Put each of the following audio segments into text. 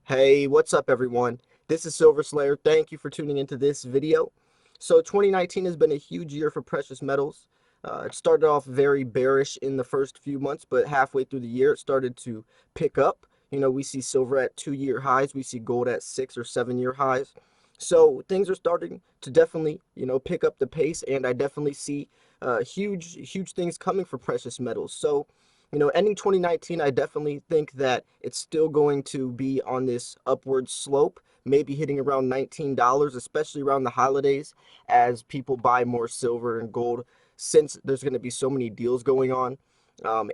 Hey, what's up everyone? This is Silver Slayer. Thank you for tuning into this video. So 2019 has been a huge year for precious metals. It started off very bearish in the first few months, but halfway through the year it started to pick up. We see silver at 2-year highs, we see gold at 6 or 7-year highs. So things are starting to definitely, pick up the pace, and I definitely see huge things coming for precious metals. So ending 2019, I definitely think that it's still going to be on this upward slope, maybe hitting around $19, especially around the holidays, as people buy more silver and gold, since there's going to be so many deals going on.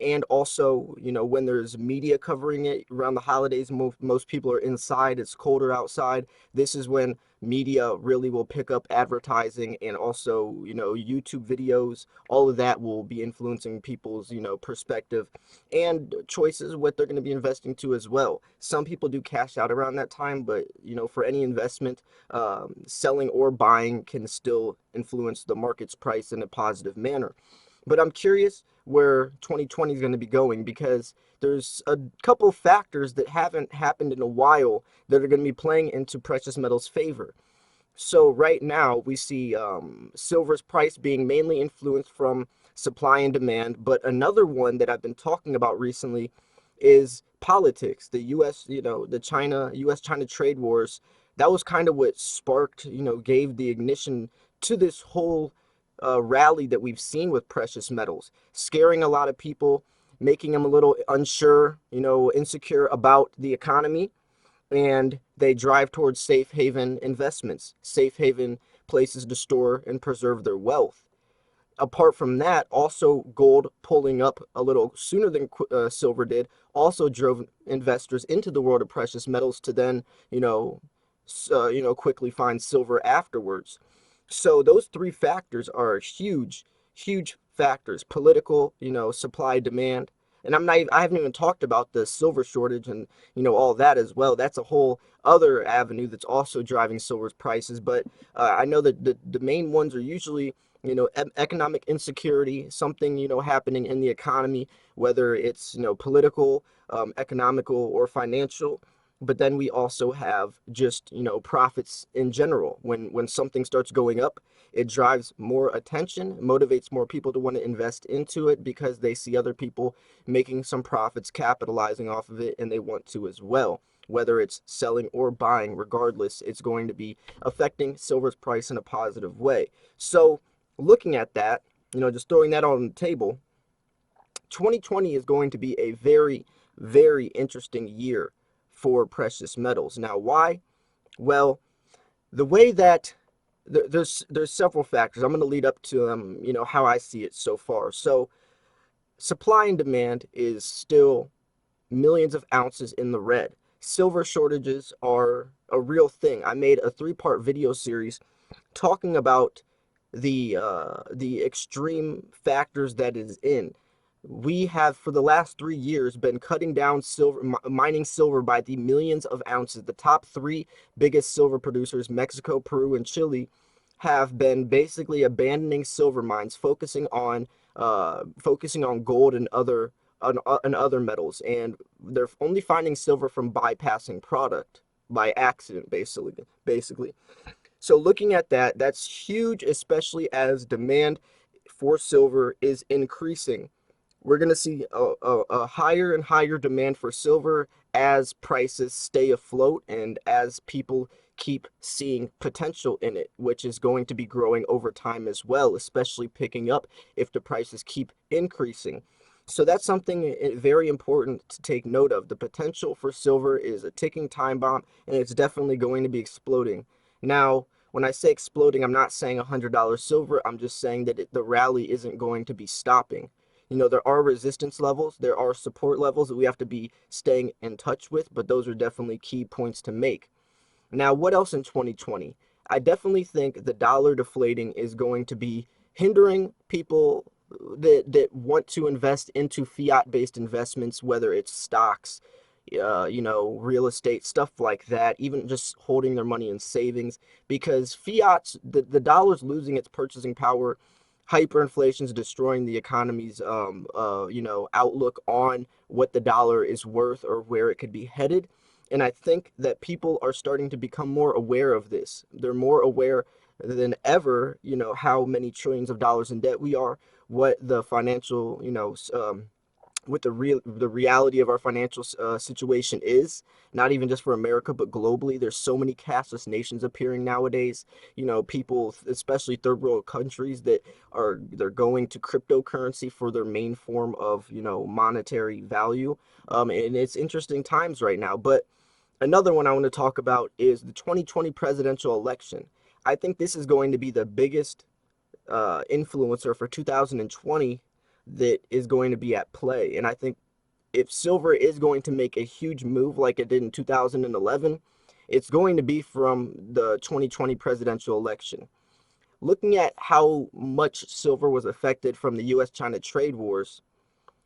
And also, when there's media covering it around the holidays, most people are inside, it's colder outside. This is when media really will pick up advertising, and also, YouTube videos, all of that will be influencing people's, perspective and choices, what they're going to be investing to as well. Some people do cash out around that time, but, for any investment, selling or buying can still influence the market's price in a positive manner. But I'm curious where 2020 is going to be going, because there's a couple factors that haven't happened in a while that are going to be playing into precious metals' favor. So right now we see silver's price being mainly influenced from supply and demand, but another one that I've been talking about recently is politics. The U.S., the U.S.-China trade wars. That was kind of what sparked, gave the ignition to this whole rally that we've seen with precious metals, scaring a lot of people, making them a little unsure, insecure about the economy, and they drive towards safe haven investments, safe haven places to store and preserve their wealth. Apart from that, also gold pulling up a little sooner than silver did also drove investors into the world of precious metals to then, quickly find silver afterwards. So those three factors are huge factors: political, supply, demand. And I haven't even talked about the silver shortage and, all that as well. That's a whole other avenue that's also driving silver's prices. But I know that the main ones are usually, economic insecurity, something, happening in the economy, whether it's, political, economical, or financial. But then we also have just, profits in general. When something starts going up, it drives more attention, motivates more people to want to invest into it because they see other people making some profits, capitalizing off of it, and they want to as well. Whether it's selling or buying, regardless, it's going to be affecting silver's price in a positive way. So looking at that, just throwing that on the table, 2020 is going to be a very interesting year for precious metals. Now, why? Well, the way that there's several factors. I'm going to lead up to how I see it so far. So supply and demand is still millions of ounces in the red. Silver shortages are a real thing. I made a 3-part video series talking about the extreme factors that is in. We have, for the last 3 years, been cutting down silver, mining silver by the millions of ounces. The top 3 biggest silver producers, Mexico, Peru, and Chile, have been basically abandoning silver mines, focusing on gold and other metals, and they're only finding silver from bypassing product by accident, basically. So looking at that, that's huge, especially as demand for silver is increasing. We're going to see a higher and higher demand for silver as prices stay afloat and as people keep seeing potential in it, which is going to be growing over time as well, especially picking up if the prices keep increasing. So that's something very important to take note of. The potential for silver is a ticking time bomb, and it's definitely going to be exploding. Now, when I say exploding, I'm not saying $100 silver. I'm just saying that the rally isn't going to be stopping. There are resistance levels, there are support levels that we have to be staying in touch with, but those are definitely key points to make. Now, what else in 2020? I definitely think the dollar deflating is going to be hindering people that want to invest into fiat-based investments, whether it's stocks, real estate, stuff like that, even just holding their money in savings, because the dollar's losing its purchasing power. Hyperinflation is destroying the economy's outlook on what the dollar is worth or where it could be headed. And I think that people are starting to become more aware of this. They're more aware than ever, how many trillions of dollars in debt we are, what the financial, with the reality of our financial situation is, not even just for America but globally. There's so many cashless nations appearing nowadays. People, especially third world countries, that they're going to cryptocurrency for their main form of monetary value. And it's interesting times right now. But another one I want to talk about is the 2020 presidential election. I think this is going to be the biggest influencer for 2020 that is going to be at play. And I think if silver is going to make a huge move like it did in 2011, it's going to be from the 2020 presidential election. Looking at how much silver was affected from the US-China trade wars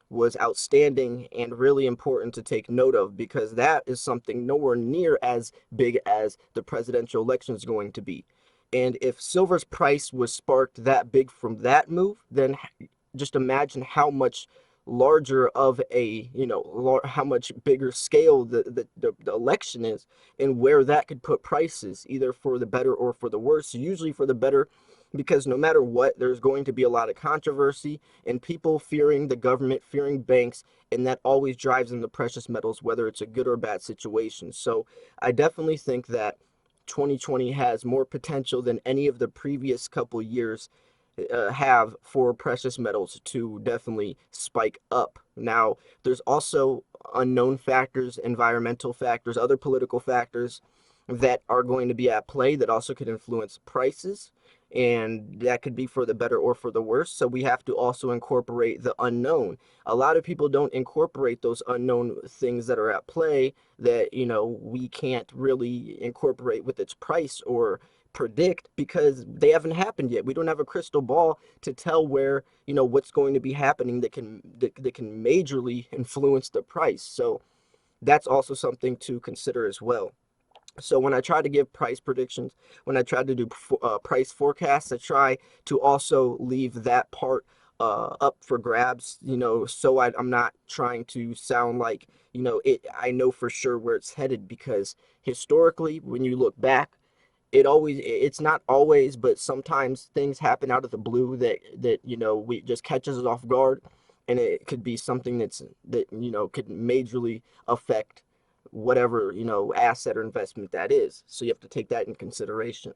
was outstanding and really important to take note of, because that is something nowhere near as big as the presidential election is going to be. And if silver's price was sparked that big from that move, then just imagine how much larger of a, how much bigger scale the election is, and where that could put prices, either for the better or for the worse, usually for the better, because no matter what, there's going to be a lot of controversy and people fearing the government, fearing banks, and that always drives in the precious metals, whether it's a good or bad situation. So I definitely think that 2020 has more potential than any of the previous couple years have for precious metals to definitely spike up. Now, there's also unknown factors, environmental factors, other political factors that are going to be at play that also could influence prices, and that could be for the better or for the worse. So we have to also incorporate the unknown. A lot of people don't incorporate those unknown things that are at play that, we can't really incorporate with its price or predict, because they haven't happened yet. We don't have a crystal ball to tell where, what's going to be happening that can majorly influence the price. So that's also something to consider as well. So when I try to give price predictions, when I try to do price forecasts, I try to also leave that part up for grabs, so I'm not trying to sound like, I know for sure where it's headed, because historically, when you look back, it's not always, but sometimes things happen out of the blue that we just catches us off guard, and it could be something that could majorly affect whatever asset or investment that is. So you have to take that in consideration.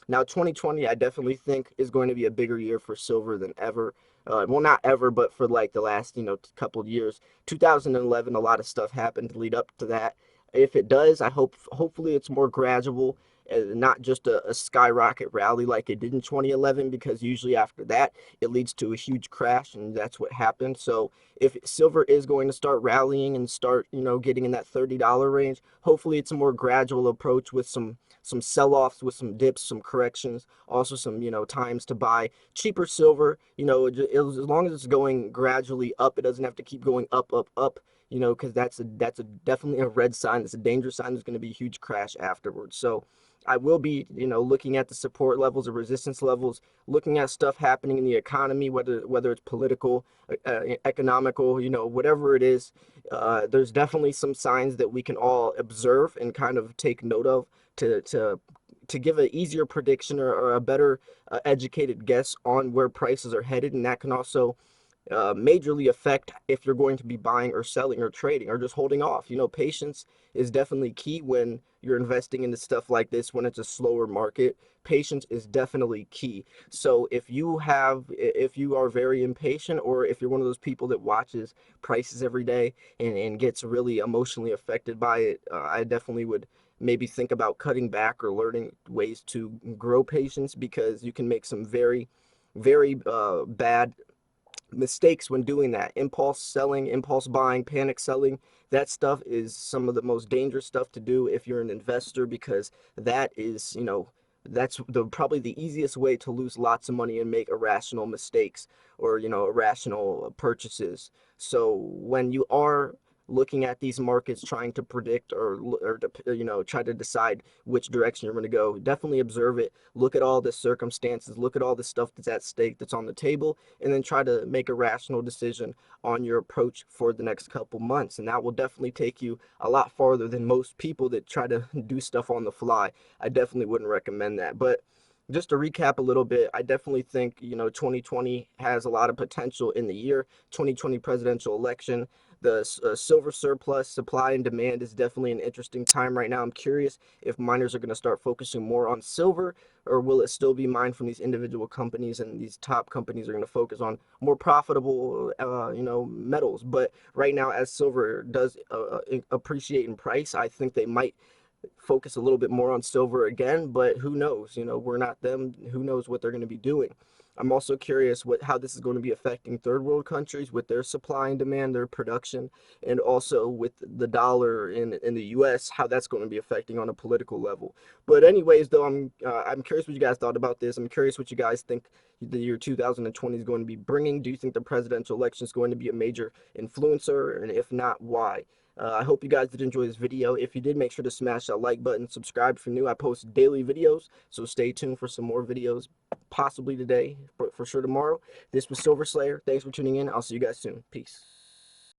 Now, 2020, I definitely think is going to be a bigger year for silver than ever. Well, not ever, but for like the last couple of years. 2011, a lot of stuff happened to lead up to that. If it does, hopefully it's more gradual, not just a skyrocket rally like it did in 2011, because usually after that it leads to a huge crash, and that's what happened. So if silver is going to start rallying and start getting in that $30 range, hopefully it's a more gradual approach with some sell-offs, with some dips, some corrections, also some times to buy cheaper silver. As long as it's going gradually up, it doesn't have to keep going up, up, up, because that's a definitely a red sign. It's a dangerous sign. There's going to be a huge crash afterwards. So I will be, looking at the support levels or resistance levels, looking at stuff happening in the economy, whether it's political, economical, whatever it is. There's definitely some signs that we can all observe and kind of take note of to give an easier prediction, or a better educated guess on where prices are headed, and that can also majorly affect if you're going to be buying or selling or trading or just holding off. Patience is definitely key when you're investing into stuff like this, when it's a slower market. Patience is definitely key. So if you are very impatient, or if you're one of those people that watches prices every day and gets really emotionally affected by it, I definitely would maybe think about cutting back or learning ways to grow patience, because you can make some very, very bad mistakes when doing that. Impulse selling, impulse buying, panic selling, that stuff is some of the most dangerous stuff to do if you're an investor, because that is, that's probably the easiest way to lose lots of money and make irrational mistakes, or irrational purchases. So when you are looking at these markets, trying to predict or try to decide which direction you're going to go. Definitely observe it. Look at all the circumstances. Look at all the stuff that's at stake, that's on the table, and then try to make a rational decision on your approach for the next couple months. And that will definitely take you a lot farther than most people that try to do stuff on the fly. I definitely wouldn't recommend that. But just to recap a little bit, I definitely think, 2020 has a lot of potential in the year. 2020 presidential election, the silver surplus, supply and demand is definitely an interesting time right now. I'm curious if miners are going to start focusing more on silver, or will it still be mined from these individual companies, and these top companies are going to focus on more profitable, metals. But right now, as silver does appreciate in price, I think they might focus a little bit more on silver again, but who knows? We're not them. Who knows what they're going to be doing? I'm also curious how this is going to be affecting third world countries with their supply and demand, their production, and also with the dollar in the U.S., how that's going to be affecting on a political level. But anyways, though, I'm curious what you guys thought about this. I'm curious what you guys think the year 2020 is going to be bringing. Do you think the presidential election is going to be a major influencer, and if not, why? I hope you guys did enjoy this video. If you did, make sure to smash that like button, subscribe if you're new. I post daily videos, so stay tuned for some more videos, possibly today, but for sure tomorrow. This was Silver Slayer. Thanks for tuning in. I'll see you guys soon. Peace.